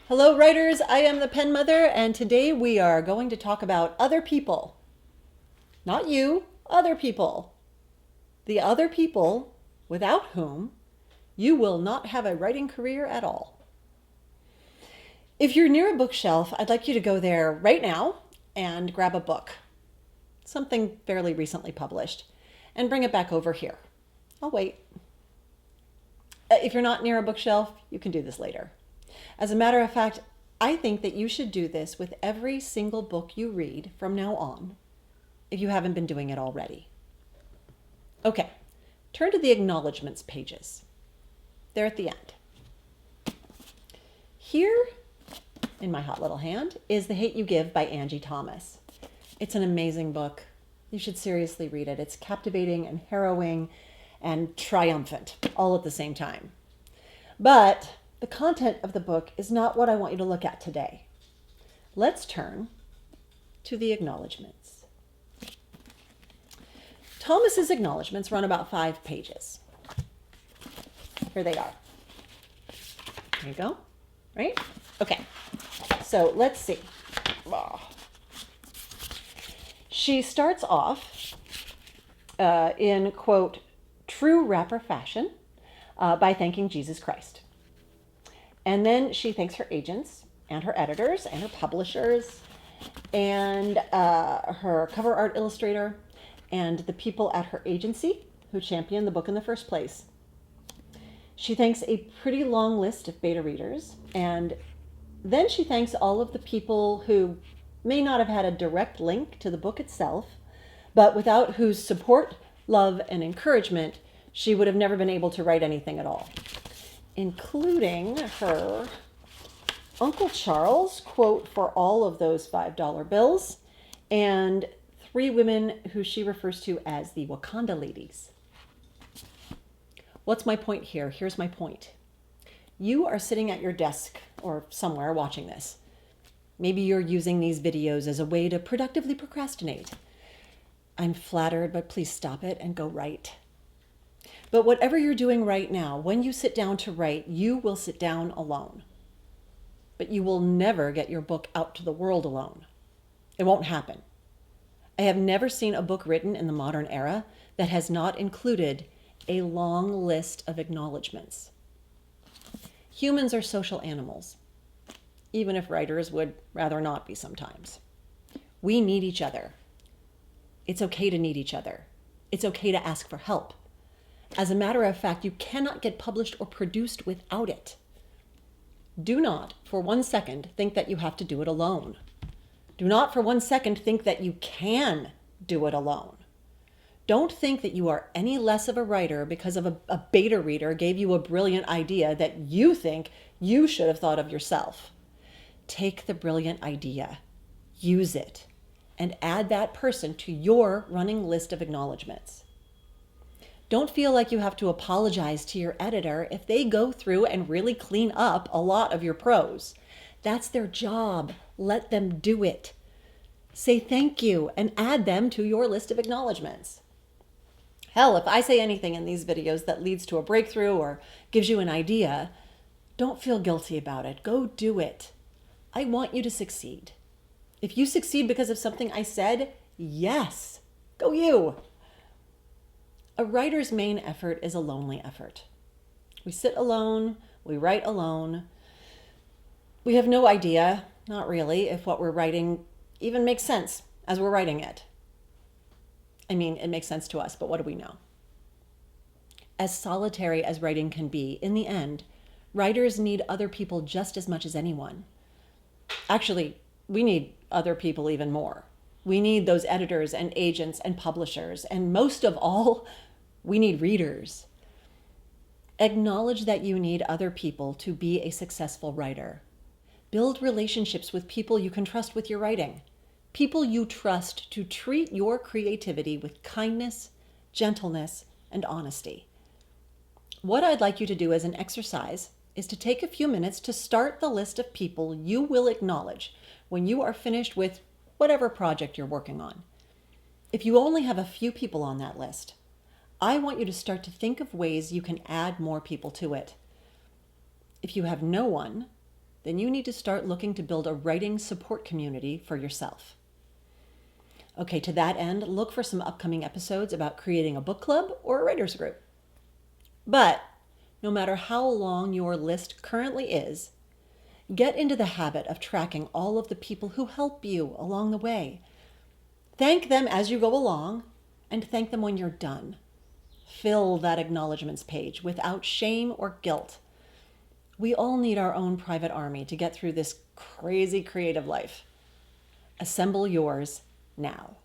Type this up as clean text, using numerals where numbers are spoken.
Hello, writers. I am the Pen Mother, and today we are going to talk about other people. Not you, other people. The other people without whom you will not have a writing career at all. If you're near a bookshelf, I'd like you to go there right now and grab a book, something fairly recently published, and bring it back over here. I'll wait. If you're not near a bookshelf, you can do this later. As a matter of fact, I think that you should do this with every single book you read from now on, if you haven't been doing it already. Okay, turn to the acknowledgments pages. They're at the end. Here, in my hot little hand, is The Hate U Give by Angie Thomas. It's an amazing book. You should seriously read it. It's captivating and harrowing and triumphant all at the same time. But the content of the book is not what I want you to look at today. Let's turn to the acknowledgments. Thomas's acknowledgments run about 5 pages. Here they are. There you go. Right? Okay. So let's see. She starts off in, quote, true rapper fashion by thanking Jesus Christ. And then she thanks her agents and her editors and her publishers and her cover art illustrator and the people at her agency who championed the book in the first place. She thanks a pretty long list of beta readers, and then she thanks all of the people who may not have had a direct link to the book itself, but without whose support, love, and encouragement, she would have never been able to write anything at all, including her Uncle Charles, quote, for all of those $5 bills, and 3 women who she refers to as the Wakanda ladies. What's my point here? Here's my point. You are sitting at your desk or somewhere watching this. Maybe you're using these videos as a way to productively procrastinate. I'm flattered, but please stop it and go write. But whatever you're doing right now, when you sit down to write, you will sit down alone. But you will never get your book out to the world alone. It won't happen. I have never seen a book written in the modern era that has not included a long list of acknowledgments. Humans are social animals, even if writers would rather not be sometimes. We need each other. It's okay to need each other. It's okay to ask for help. As a matter of fact, you cannot get published or produced without it. Do not, for 1 second, think that you have to do it alone. Do not, for 1 second, think that you can do it alone. Don't think that you are any less of a writer because of a beta reader gave you a brilliant idea that you think you should have thought of yourself. Take the brilliant idea, use it, and add that person to your running list of acknowledgments. Don't feel like you have to apologize to your editor if they go through and really clean up a lot of your prose. That's their job. Let them do it. Say thank you and add them to your list of acknowledgments. Hell, if I say anything in these videos that leads to a breakthrough or gives you an idea, don't feel guilty about it. Go do it. I want you to succeed. If you succeed because of something I said, yes, go you. A writer's main effort is a lonely effort. We sit alone, we write alone. We have no idea, not really, if what we're writing even makes sense as we're writing it. I mean, it makes sense to us, but what do we know? As solitary as writing can be, in the end, writers need other people just as much as anyone. Actually, we need other people even more. We need those editors and agents and publishers, and most of all, we need readers. Acknowledge that you need other people to be a successful writer. Build relationships with people you can trust with your writing. People you trust to treat your creativity with kindness, gentleness, and honesty. What I'd like you to do as an exercise is to take a few minutes to start the list of people you will acknowledge when you are finished with whatever project you're working on. If you only have a few people on that list, I want you to start to think of ways you can add more people to it. If you have no one, then you need to start looking to build a writing support community for yourself. Okay, to that end, look for some upcoming episodes about creating a book club or a writer's group. But no matter how long your list currently is, get into the habit of tracking all of the people who help you along the way. Thank them as you go along, and thank them when you're done. Fill that acknowledgements page without shame or guilt. We all need our own private army to get through this crazy creative life. Assemble yours now.